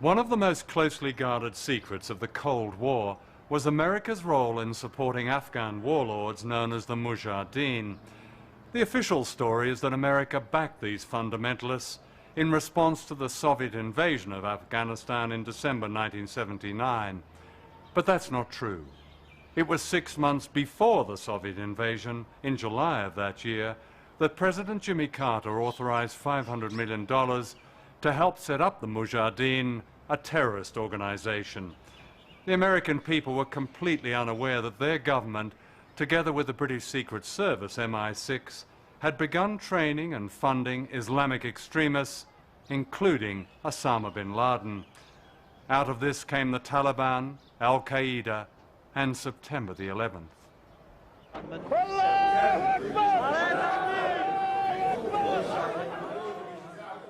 One of the most closely guarded secrets of the Cold War was America's role in supporting Afghan warlords known as the Mujahideen. The official story is that America backed these fundamentalists in response to the Soviet invasion of Afghanistan in December 1979. But that's not true. It was 6 months before the Soviet invasion, in July of that year, that President Jimmy Carter authorized $500 million to help set up the Mujahideen, a terrorist organization. The American people were completely unaware that their government, together with the British Secret Service, MI6, had begun training and funding Islamic extremists, including Osama bin Laden. Out of this came the Taliban, Al-Qaeda, and September the 11th.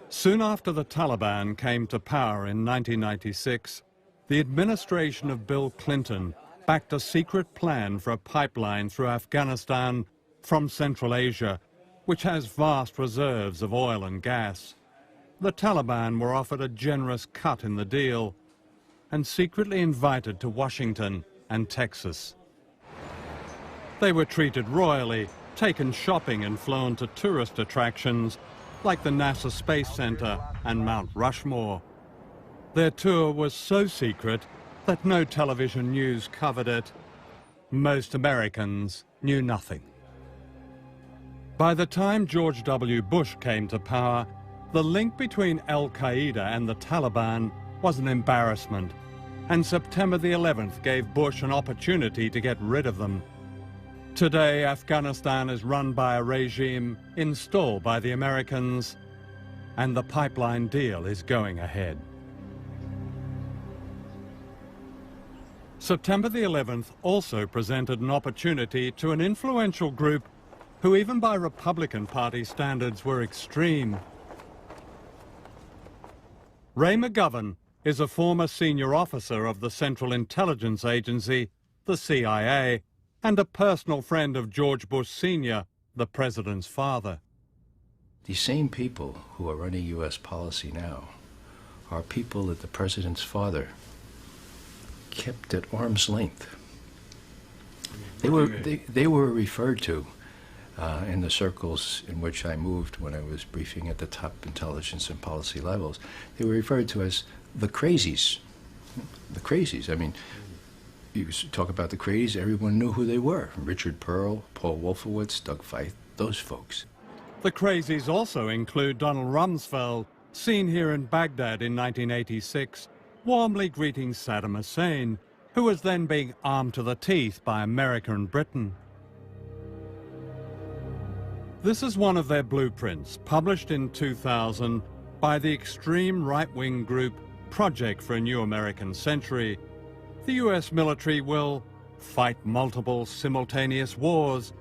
Soon after the Taliban came to power in 1996, the administration of Bill Clinton backed a secret plan for a pipeline through Afghanistan from Central Asia, which has vast reserves of oil and gas. The Taliban were offered a generous cut in the deal and secretly invited to Washington and Texas. They were treated royally, taken shopping and flown to tourist attractions like the NASA Space Center and Mount Rushmore. Their tour was so secret that no television news covered it. Most Americans knew nothing. By the time George W. Bush came to power, the link between Al-Qaeda and the Taliban was an embarrassment, and September the 11th gave Bush an opportunity to get rid of them. Today, Afghanistan is run by a regime installed by the Americans, and the pipeline deal is going ahead. September the 11th also presented an opportunity to an influential group who, even by Republican Party standards, were extreme. Ray McGovern is a former senior officer of the Central Intelligence Agency, the CIA, and a personal friend of George Bush Sr., the president's father. The same people who are running U.S. policy now are people that the president's father kept at arm's length. They were referred to in the circles in which I moved when I was briefing at the top intelligence and policy levels. They were referred to as the crazies. The crazies. I mean, you talk about the crazies, everyone knew who they were. Richard Pearl, Paul Wolfowitz, Doug Feith, those folks. The crazies also include Donald Rumsfeld, seen here in Baghdad in 1986, warmly greeting Saddam Hussein, who was then being armed to the teeth by America and Britain. This is one of their blueprints, published in 2000 by the extreme right-wing group Project for a New American Century. The US military will fight multiple simultaneous wars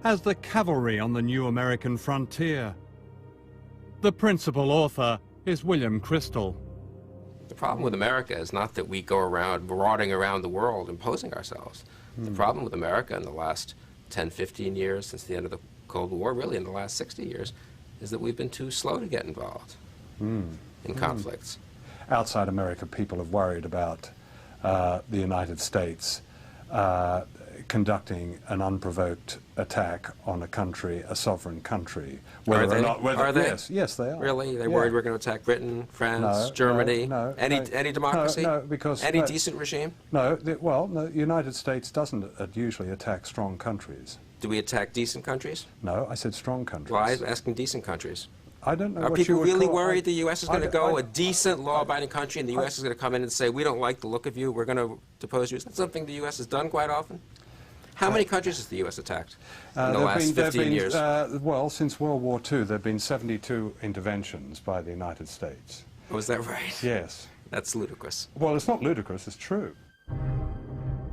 as the cavalry on the new American frontier. The principal author is William Crystal. The problem with America is not that we go around marauding around the world imposing ourselves. The problem with America in the last 10, 15 years since the end of the Cold War, really in the last 60 years, is that we've been too slow to get involved in conflicts. Outside America, people have worried about the United States conducting an unprovoked attack on a country, a sovereign country. Are they? Are they? Yes, they are. Really? They're worried we're going to attack Britain, France, Germany? Any democracy? No, because... Any decent regime? No, well, the United States doesn't usually attack strong countries. Do we attack decent countries? No, I said strong countries. Well, I'm asking decent countries. I don't know Are what people you would really call, worried the U.S. is going to go, a decent, law-abiding country, and the U.S. is going to come in and say, we don't like the look of you, we're going to depose you? Is that something the U.S. has done quite often? How many countries has the U.S. attacked in the last 15 years? Well, since World War II, there have been 72 interventions by the United States. Oh, is that right? Yes. That's ludicrous. Well, it's not ludicrous, it's true.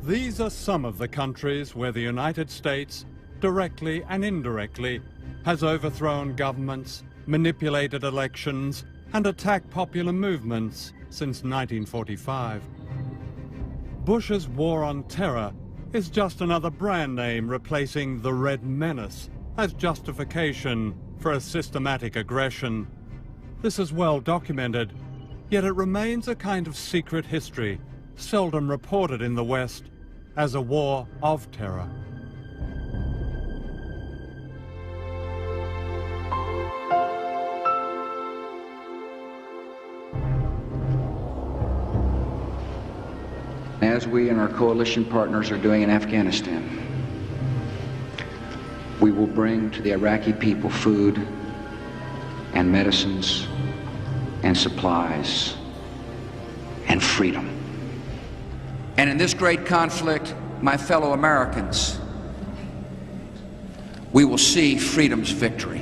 These are some of the countries where the United States, directly and indirectly, has overthrown governments, manipulated elections, and attacked popular movements since 1945. Bush's war on terror is just another brand name replacing the Red Menace as justification for a systematic aggression. This is well documented. Yet it remains a kind of secret history, seldom reported in the West, as a war of terror. As we and our coalition partners are doing in Afghanistan, we will bring to the Iraqi people food and medicines and supplies and freedom. And in this great conflict, my fellow Americans, we will see freedom's victory.